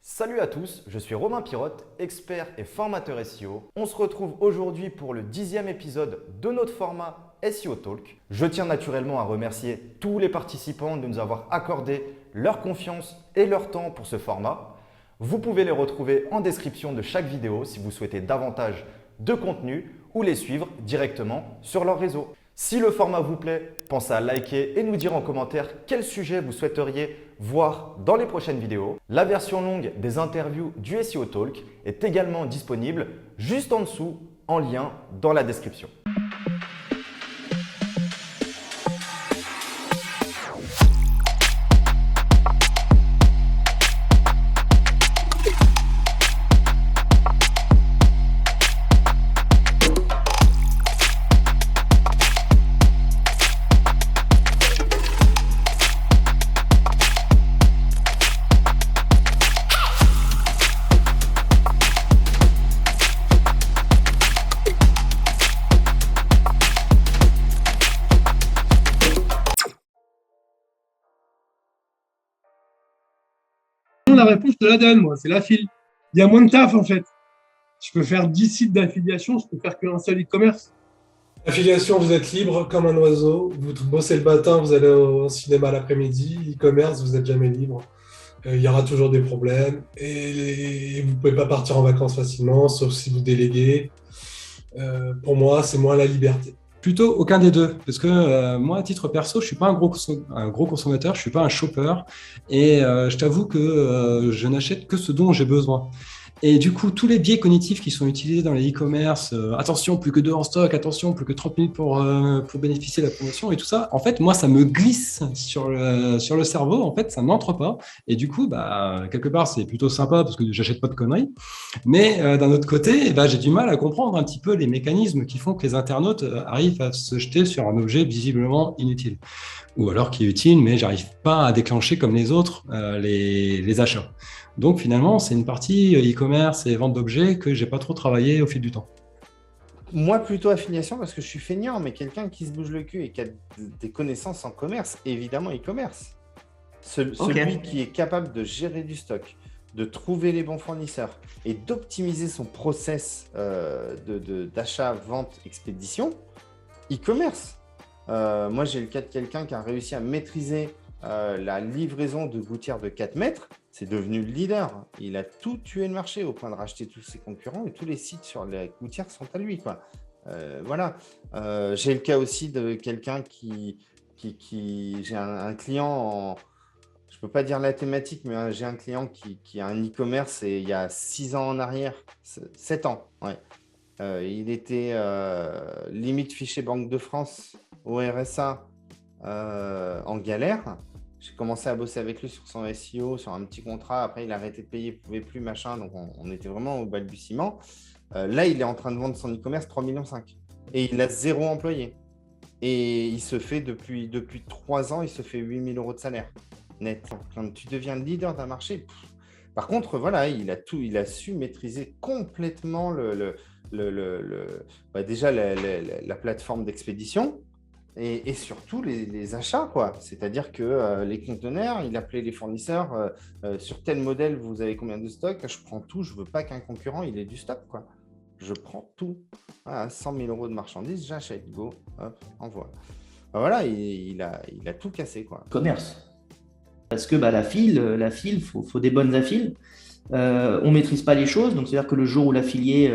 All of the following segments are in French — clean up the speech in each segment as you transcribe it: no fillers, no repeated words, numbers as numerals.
Salut à tous, je suis Romain Pirotte, expert et formateur SEO. On se retrouve aujourd'hui pour le 10e épisode de notre format SEO Talk. Je tiens naturellement à remercier tous les participants de nous avoir accordé leur confiance et leur temps pour ce format. Vous pouvez les retrouver en description de chaque vidéo si vous souhaitez davantage de contenu ou les suivre directement sur leur réseau. Si le format vous plaît, pensez à liker et nous dire en commentaire quel sujet vous souhaiteriez voir dans les prochaines vidéos. La version longue des interviews du SEO Talk est également disponible juste en dessous en lien dans la description. La réponse, je te la donne, moi, c'est l'affil. Il y a moins de taf, en fait. Je peux faire 10 sites d'affiliation, je peux faire qu'un seul e-commerce. Affiliation, vous êtes libre comme un oiseau. Vous bossez le matin, vous allez au cinéma l'après-midi. E-commerce, vous n'êtes jamais libre. Il y aura toujours des problèmes. Et vous ne pouvez pas partir en vacances facilement, sauf si vous déléguez. Pour moi, c'est moins la liberté. Plutôt aucun des deux, parce que moi, à titre perso, je suis pas un gros consommateur, je suis pas un shopper, et je t'avoue que je n'achète que ce dont j'ai besoin. Et du coup, tous les biais cognitifs qui sont utilisés dans les e-commerce, attention, plus que 2 en stock, attention, plus que 30 minutes pour bénéficier de la promotion et tout ça, en fait, moi, ça me glisse sur le cerveau, en fait, ça n'entre pas. Et du coup, quelque part, c'est plutôt sympa parce que j'achète pas de conneries. Mais d'un autre côté, j'ai du mal à comprendre un petit peu les mécanismes qui font que les internautes arrivent à se jeter sur un objet visiblement inutile. Ou alors qui est utile, mais j'arrive pas à déclencher comme les autres les achats. Donc finalement, c'est une partie e-commerce et vente d'objets que j'ai pas trop travaillé au fil du temps. Moi, plutôt affiliation parce que je suis feignant, mais quelqu'un qui se bouge le cul et qui a des connaissances en commerce, évidemment e-commerce. Celui qui est capable de gérer du stock, de trouver les bons fournisseurs et d'optimiser son process d'achat, vente, expédition, e-commerce. Moi, j'ai le cas de quelqu'un qui a réussi à maîtriser la livraison de gouttières de 4 mètres. C'est devenu le leader. Il a tout tué le marché au point de racheter tous ses concurrents et tous les sites sur les gouttières sont à lui, quoi. Voilà. J'ai le cas aussi de quelqu'un qui j'ai un client je ne peux pas dire la thématique, mais j'ai un client qui a un e-commerce et il y a 6 ans en arrière, 7 ans, ouais. Il était limite fiché Banque de France au RSA en galère. J'ai commencé à bosser avec lui sur son SEO, sur un petit contrat. Après, il a arrêté de payer, il ne pouvait plus, machin. Donc, on était vraiment au balbutiement. Là, il est en train de vendre son e-commerce 3,5 millions. Et il a 0 employé. Et il se fait, depuis 3 ans, il se fait 8 000 € de salaire net. Quand tu deviens le leader d'un marché, par contre, voilà, il a su maîtriser complètement déjà la plateforme d'expédition. Et surtout les achats, quoi. C'est-à-dire que les conteneurs, il appelait les fournisseurs sur tel modèle, vous avez combien de stock? Je prends tout, je ne veux pas qu'un concurrent il ait du stock, quoi. Je prends tout. Voilà, 100 000 € de marchandises, j'achète, go, hop, envoie. Voilà, il a tout cassé, quoi. Commerce. Parce que la file, faut des bonnes affiles. On ne maîtrise pas les choses, donc c'est-à-dire que le jour où l'affilié,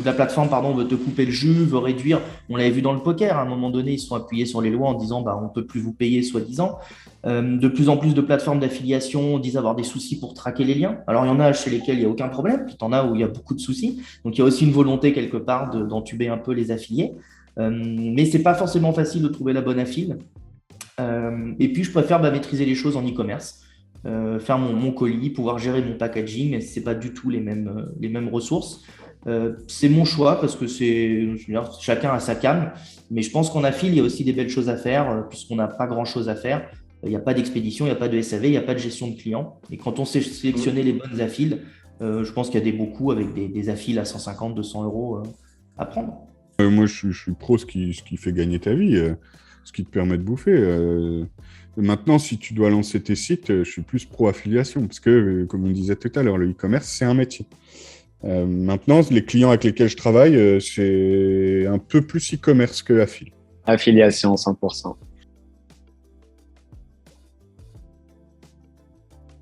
la plateforme veut te couper le jus, veut réduire, on l'avait vu dans le poker, à un moment donné, ils se sont appuyés sur les lois en disant on ne peut plus vous payer, soi-disant. De plus en plus de plateformes d'affiliation disent avoir des soucis pour traquer les liens. Alors il y en a chez lesquels il n'y a aucun problème, puis il y en a où il y a beaucoup de soucis. Donc il y a aussi une volonté quelque part d'entuber un peu les affiliés. Mais ce n'est pas forcément facile de trouver la bonne affile. Et puis je préfère maîtriser les choses en e-commerce. Faire mon colis, pouvoir gérer mon packaging, ce n'est pas du tout les mêmes ressources. C'est mon choix parce que chacun a sa came, mais je pense qu'en affile, il y a aussi des belles choses à faire puisqu'on n'a pas grand-chose à faire. Il n'y a pas d'expédition, il n'y a pas de SAV, il n'y a pas de gestion de clients. Et quand on sait sélectionner les bonnes affiles, je pense qu'il y a des beaucoup avec des affiles à 150, 200 € à prendre. Moi, je suis pro ce qui fait gagner ta vie. ce qui te permet de bouffer. Maintenant, si tu dois lancer tes sites, je suis plus pro-affiliation parce que, comme on disait tout à l'heure, le e-commerce, c'est un métier. Maintenant, les clients avec lesquels je travaille, c'est un peu plus e-commerce que affiliation. Affiliation, 100%.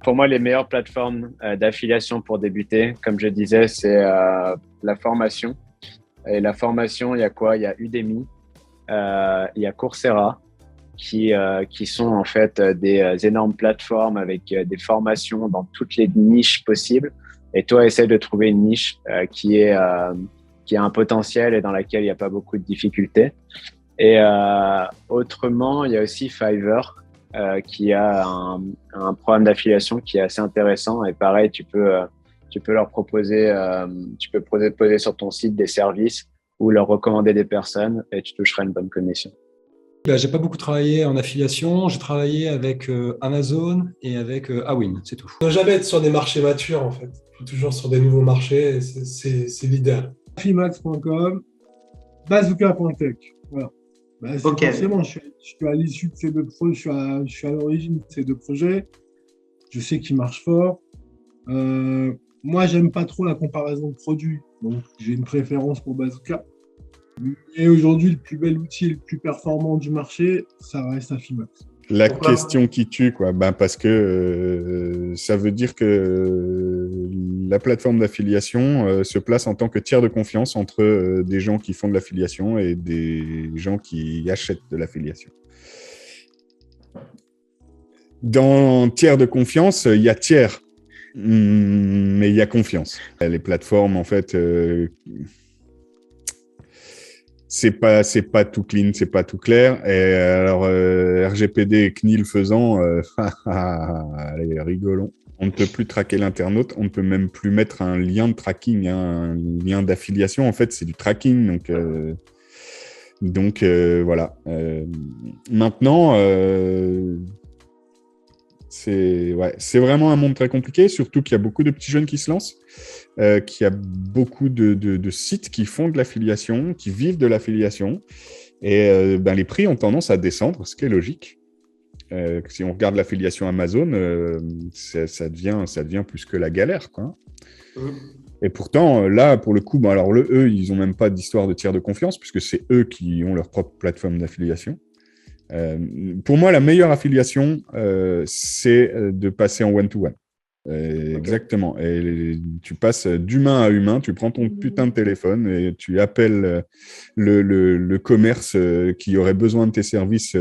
Pour moi, les meilleures plateformes d'affiliation pour débuter, comme je disais, c'est la formation. Et la formation, il y a quoi? Il y a Udemy, il y a Coursera, qui sont en fait des énormes plateformes avec des formations dans toutes les niches possibles. Et toi, essaie de trouver une niche qui a un potentiel et dans laquelle il n'y a pas beaucoup de difficultés. Et autrement, il y a aussi Fiverr, qui a un programme d'affiliation qui est assez intéressant. Et pareil, tu peux leur proposer, tu peux proposer sur ton site des services ou leur recommander des personnes et tu toucheras une bonne commission. J'ai pas beaucoup travaillé en affiliation. J'ai travaillé avec Amazon et avec Awin, c'est tout. Ne jamais être sur des marchés matures, en fait. Il faut toujours sur des nouveaux marchés, et c'est l'idéal. Fimax.com, bazooka.tech. Voilà. Ok. Forcément, je suis à l'issue de ces deux projets, je suis à l'origine de ces deux projets. Je sais qu'ils marchent fort. Moi, j'aime pas trop la comparaison de produits, donc j'ai une préférence pour Bazooka. Et aujourd'hui, le plus bel outil et le plus performant du marché, ça reste Affimax. La Pourquoi ? question qui tue, quoi. Parce que ça veut dire que la plateforme d'affiliation se place en tant que tiers de confiance entre des gens qui font de l'affiliation et des gens qui achètent de l'affiliation. Dans tiers de confiance, il y a tiers, mais il y a confiance. Les plateformes, en fait, c'est pas tout clean, c'est pas tout clair. Et alors, RGPD et CNIL faisant, allez, rigolons. On ne peut plus traquer l'internaute, on ne peut même plus mettre un lien de tracking, un lien d'affiliation. En fait, c'est du tracking, donc voilà. Maintenant, c'est vraiment un monde très compliqué, surtout qu'il y a beaucoup de petits jeunes qui se lancent, qu'il y a beaucoup de sites qui font de l'affiliation, qui vivent de l'affiliation, et les prix ont tendance à descendre, ce qui est logique. Si on regarde l'affiliation Amazon, ça devient plus que la galère, quoi. Et pourtant, là, pour le coup, eux, ils n'ont même pas d'histoire de tiers de confiance, puisque c'est eux qui ont leur propre plateforme d'affiliation. Pour moi, la meilleure affiliation, c'est de passer en one-to-one. Okay. Exactement. Et tu passes d'humain à humain, tu prends ton putain de téléphone et tu appelles le commerce qui aurait besoin de tes services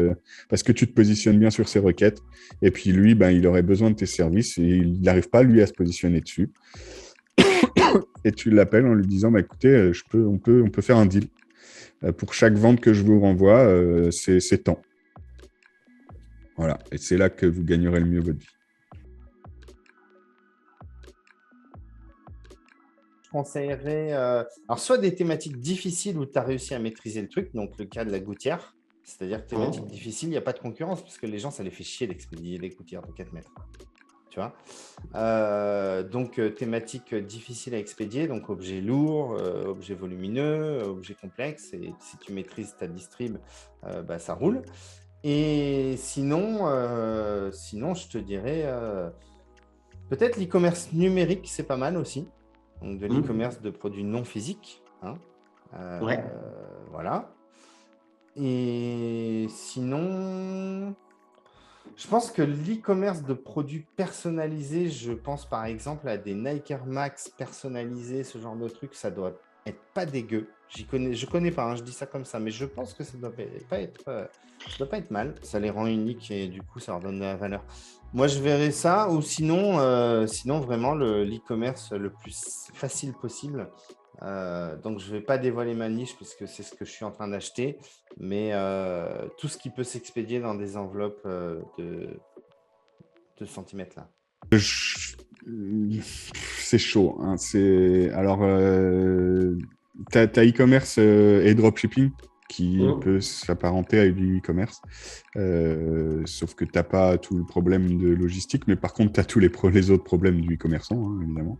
parce que tu te positionnes bien sur ses requêtes. Et puis lui, il aurait besoin de tes services et il n'arrive pas, lui, à se positionner dessus. Et tu l'appelles en lui disant, écoutez, on peut faire un deal. Pour chaque vente que je vous renvoie, c'est tant. Voilà, et c'est là que vous gagnerez le mieux votre vie. Je conseillerais alors soit des thématiques difficiles où tu as réussi à maîtriser le truc, donc le cas de la gouttière, c'est-à-dire que thématiques difficiles, il n'y a pas de concurrence parce que les gens, ça les fait chier d'expédier des gouttières de 4 mètres. Tu vois, donc thématique difficile à expédier, donc objet lourd, objet volumineux, objet complexe, et si tu maîtrises ta distrib, ça roule. Et sinon, je te dirais peut-être l'e-commerce numérique, c'est pas mal aussi. Donc de l'e-commerce de produits non physiques. Ouais. Voilà. Et sinon, je pense que l'e-commerce de produits personnalisés, je pense par exemple à des Nike Air Max personnalisés, ce genre de truc, ça doit être pas dégueu. Je connais pas, je dis ça comme ça, mais je pense que ça doit pas être mal. Ça les rend uniques et du coup, ça leur donne de la valeur. Moi, je verrais ça, ou sinon vraiment l'e-commerce le plus facile possible. Donc, je ne vais pas dévoiler ma niche puisque c'est ce que je suis en train d'acheter, mais tout ce qui peut s'expédier dans des enveloppes de 2 cm là. C'est chaud. Hein. Alors, tu as e-commerce et dropshipping qui peut s'apparenter à du e-commerce, sauf que tu n'as pas tout le problème de logistique, mais par contre, tu as tous les autres problèmes du e-commerçant, hein, évidemment.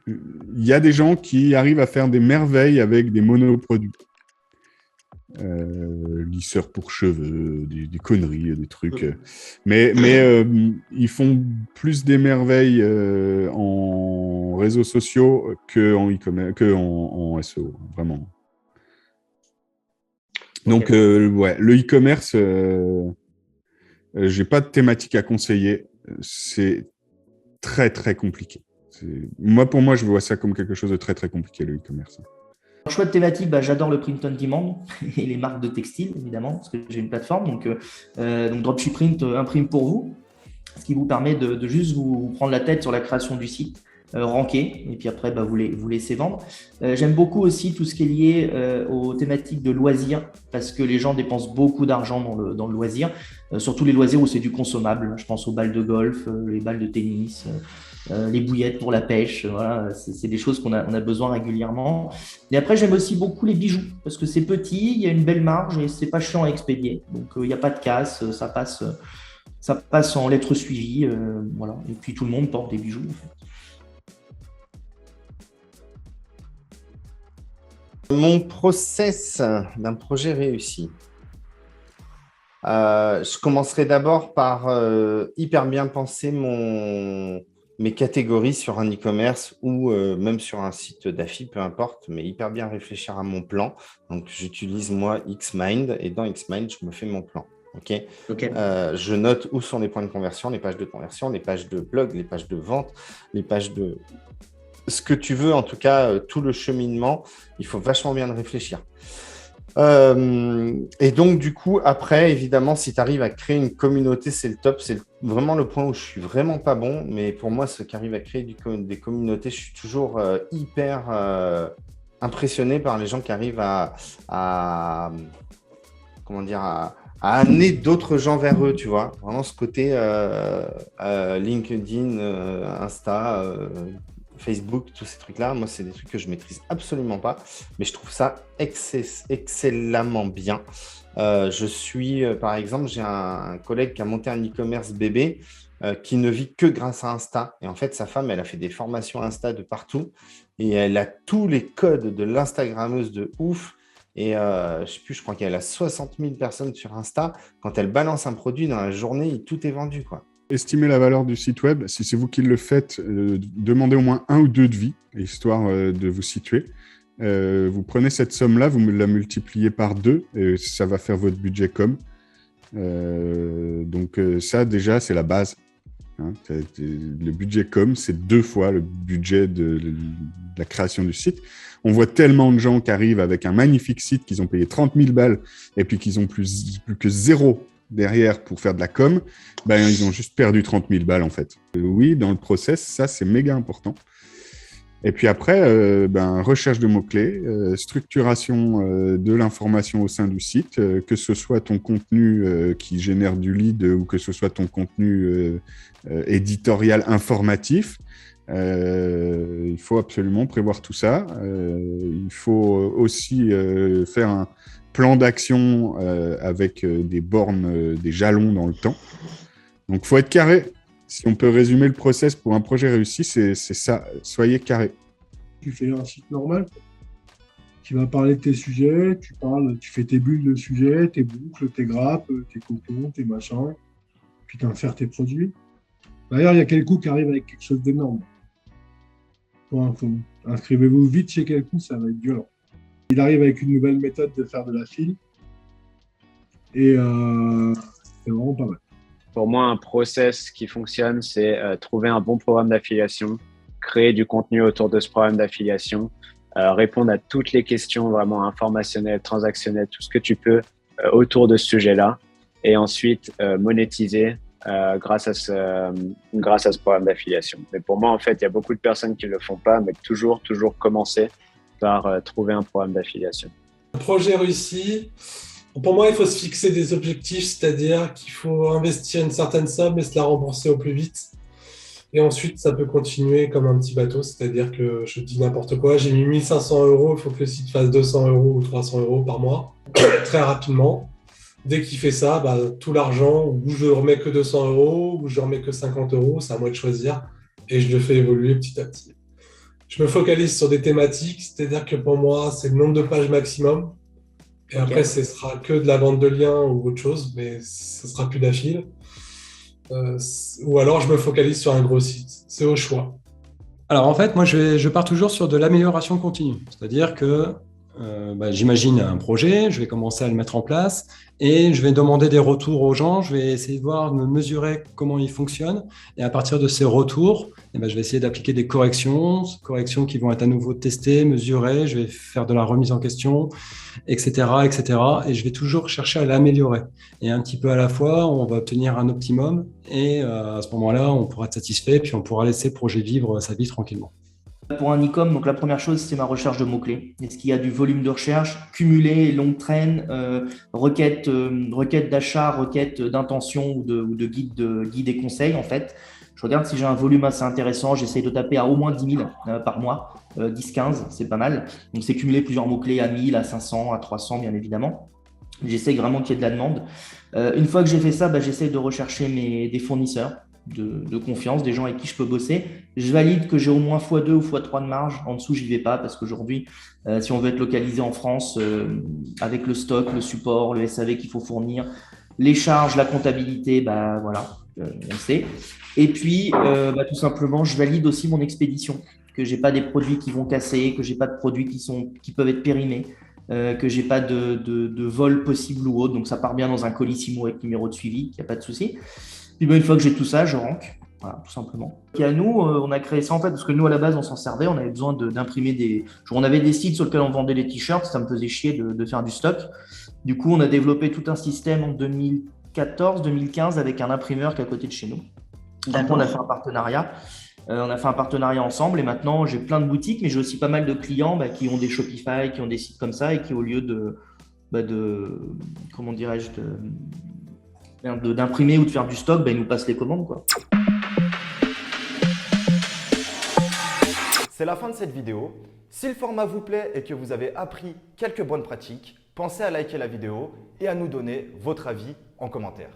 Il y a des gens qui arrivent à faire des merveilles avec des monoproduits. lisseur pour cheveux, des conneries, des trucs. Mais ils font plus des merveilles en réseaux sociaux qu'en e-commerce, en SEO, vraiment. Donc, ouais, le e-commerce, j'ai pas de thématique à conseiller. C'est très, très compliqué. Pour moi, je vois ça comme quelque chose de très, très compliqué, le e-commerce. Choix de thématique, j'adore le print on demand et les marques de textiles, évidemment, parce que j'ai une plateforme. Donc Dropshipprint imprime pour vous, ce qui vous permet de juste vous prendre la tête sur la création du site, ranker, et puis après, vous laissez vendre. J'aime beaucoup aussi tout ce qui est lié aux thématiques de loisirs, parce que les gens dépensent beaucoup d'argent dans le loisir, surtout les loisirs où c'est du consommable. Je pense aux balles de golf, les balles de tennis, les bouillettes pour la pêche. Voilà, c'est des choses qu'on a besoin régulièrement. Et après, j'aime aussi beaucoup les bijoux, parce que c'est petit, il y a une belle marge et c'est pas chiant à expédier. Donc, il n'y a pas de casse, ça passe en lettres suivies. Voilà. Et puis, tout le monde porte des bijoux, en fait. Mon process d'un projet réussi. Je commencerai d'abord par hyper bien penser mes catégories sur un e-commerce ou même sur un site d'affi, peu importe, mais hyper bien réfléchir à mon plan. Donc, j'utilise moi Xmind et dans Xmind, je me fais mon plan. Okay. Je note où sont les points de conversion, les pages de conversion, les pages de blog, les pages de vente, les pages de... Ce que tu veux, en tout cas, tout le cheminement, il faut vachement bien le réfléchir. Et donc, du coup, après, évidemment, si tu arrives à créer une communauté, c'est le top. C'est vraiment le point où je suis vraiment pas bon. Mais pour moi, ceux qui arrivent à créer des communautés, je suis toujours hyper impressionné par les gens qui arrivent à amener d'autres gens vers eux, tu vois. Vraiment ce côté LinkedIn, Insta, Facebook, tous ces trucs-là, moi, c'est des trucs que je maîtrise absolument pas, mais je trouve ça excellemment bien. Par exemple, j'ai un collègue qui a monté un e-commerce bébé qui ne vit que grâce à Insta. Et en fait, sa femme, elle a fait des formations Insta de partout et elle a tous les codes de l'Instagrammeuse de ouf. Et je crois qu'elle a 60 000 personnes sur Insta. Quand elle balance un produit dans la journée, tout est vendu, quoi. Estimez la valeur du site web. Si c'est vous qui le faites, demandez au moins 1 ou 2 devis, histoire de vous situer. Vous prenez cette somme-là, vous la multipliez par 2, et ça va faire votre budget com. Donc ça, déjà, c'est la base. Hein. Le budget com, c'est 2 fois le budget de la création du site. On voit tellement de gens qui arrivent avec un magnifique site, qu'ils ont payé 30 000 balles, et puis qu'ils ont plus que 0 derrière pour faire de la com, ils ont juste perdu 30 000 balles en fait. Oui, dans le process, ça c'est méga important. Et puis après, recherche de mots-clés, structuration de l'information au sein du site, que ce soit ton contenu qui génère du lead ou que ce soit ton contenu éditorial informatif. Il faut absolument prévoir tout ça. Il faut aussi faire un plan d'action avec des bornes, des jalons dans le temps. Donc, il faut être carré. Si on peut résumer le process pour un projet réussi, c'est ça. Soyez carré. Tu fais un site normal. Tu vas parler de tes sujets. Tu fais tes bulles de sujets, tes boucles, tes grappes, tes cocons, tes machins. Puis tu insères tes produits. D'ailleurs, il y a Quelcou qui arrive avec quelque chose d'énorme. Inscrivez-vous vite chez Quelcou, ça va être violent. Il arrive avec une nouvelle méthode de faire de la file. Et c'est vraiment pas mal. Pour moi, un process qui fonctionne, c'est trouver un bon programme d'affiliation, créer du contenu autour de ce programme d'affiliation, répondre à toutes les questions vraiment informationnelles, transactionnelles, tout ce que tu peux autour de ce sujet-là, et ensuite monétiser grâce à ce programme d'affiliation. Mais pour moi, en fait, il y a beaucoup de personnes qui ne le font pas, mais toujours commencer par trouver un programme d'affiliation. Un projet réussi, pour moi, il faut se fixer des objectifs, c'est-à-dire qu'il faut investir une certaine somme et se la rembourser au plus vite. Et ensuite, ça peut continuer comme un petit bateau, c'est-à-dire que je dis n'importe quoi, j'ai mis 1 500 €, il faut que le site fasse 200 € ou 300 € par mois, très rapidement. Dès qu'il fait ça, tout l'argent, ou je remets que 200 €, ou je remets que 50 €, c'est à moi de choisir, et je le fais évoluer petit à petit. Je me focalise sur des thématiques, c'est-à-dire que pour moi, c'est le nombre de pages maximum. Et après, ce sera que de la vente de liens ou autre chose, mais ce sera plus d'affil. Ou alors, je me focalise sur un gros site. C'est au choix. Alors en fait, moi je pars toujours sur de l'amélioration continue. C'est-à-dire que j'imagine un projet, je vais commencer à le mettre en place et je vais demander des retours aux gens, je vais essayer de voir, de mesurer comment il fonctionne et à partir de ces retours, je vais essayer d'appliquer des corrections qui vont être à nouveau testées, mesurées, je vais faire de la remise en question, etc., etc. Et je vais toujours chercher à l'améliorer. Et un petit peu à la fois, on va obtenir un optimum et à ce moment-là, on pourra être satisfait puis on pourra laisser le projet vivre sa vie tranquillement. Pour un e-com, donc la première chose, c'est ma recherche de mots-clés. Est-ce qu'il y a du volume de recherche cumulé, longue traîne, requête d'achat, requête d'intention ou de guide et conseils en fait. Je regarde si j'ai un volume assez intéressant. J'essaye de taper à au moins 10 000 par mois. 10-15, c'est pas mal. Donc, c'est cumuler plusieurs mots-clés à 1000, à 500, à 300, bien évidemment. J'essaye vraiment qu'il y ait de la demande. Une fois que j'ai fait ça, j'essaye de rechercher des fournisseurs de confiance, des gens avec qui je peux bosser. Je valide que j'ai au moins x2 ou x3 de marge. En dessous, j'y vais pas parce qu'aujourd'hui, si on veut être localisé en France, avec le stock, le support, le SAV qu'il faut fournir, les charges, la comptabilité, voilà, on le sait. Et puis, tout simplement, je valide aussi mon expédition, que j'ai pas des produits qui vont casser, que j'ai pas de produits qui peuvent être périmés, que j'ai pas de vol possible ou autre. Donc, ça part bien dans un colissimo avec numéro de suivi, il n'y a pas de souci. Puis, une fois que j'ai tout ça, je rank. Voilà, tout simplement. Et à nous, on a créé ça en fait parce que nous, à la base, on s'en servait. On avait besoin d'imprimer des. On avait des sites sur lesquels on vendait des t-shirts. Ça me faisait chier de faire du stock. Du coup, on a développé tout un système en 2014-2015 avec un imprimeur qui est à côté de chez nous. Donc, on a fait un partenariat. On a fait un partenariat ensemble et maintenant, j'ai plein de boutiques, mais j'ai aussi pas mal de clients qui ont des Shopify, qui ont des sites comme ça et qui, au lieu comment dirais-je, d'imprimer ou de faire du stock, ils nous passent les commandes, quoi. C'est la fin de cette vidéo. Si le format vous plaît et que vous avez appris quelques bonnes pratiques, pensez à liker la vidéo et à nous donner votre avis en commentaire.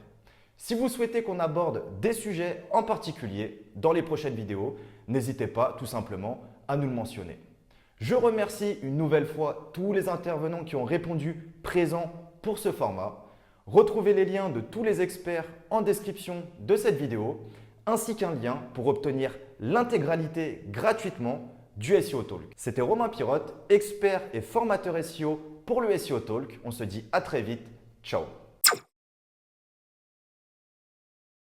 Si vous souhaitez qu'on aborde des sujets en particulier dans les prochaines vidéos, n'hésitez pas tout simplement à nous le mentionner. Je remercie une nouvelle fois tous les intervenants qui ont répondu présents pour ce format. Retrouvez les liens de tous les experts en description de cette vidéo, ainsi qu'un lien pour obtenir l'intégralité gratuitement du SEO Talk. C'était Romain Pirotte, expert et formateur SEO pour le SEO Talk. On se dit à très vite. Ciao.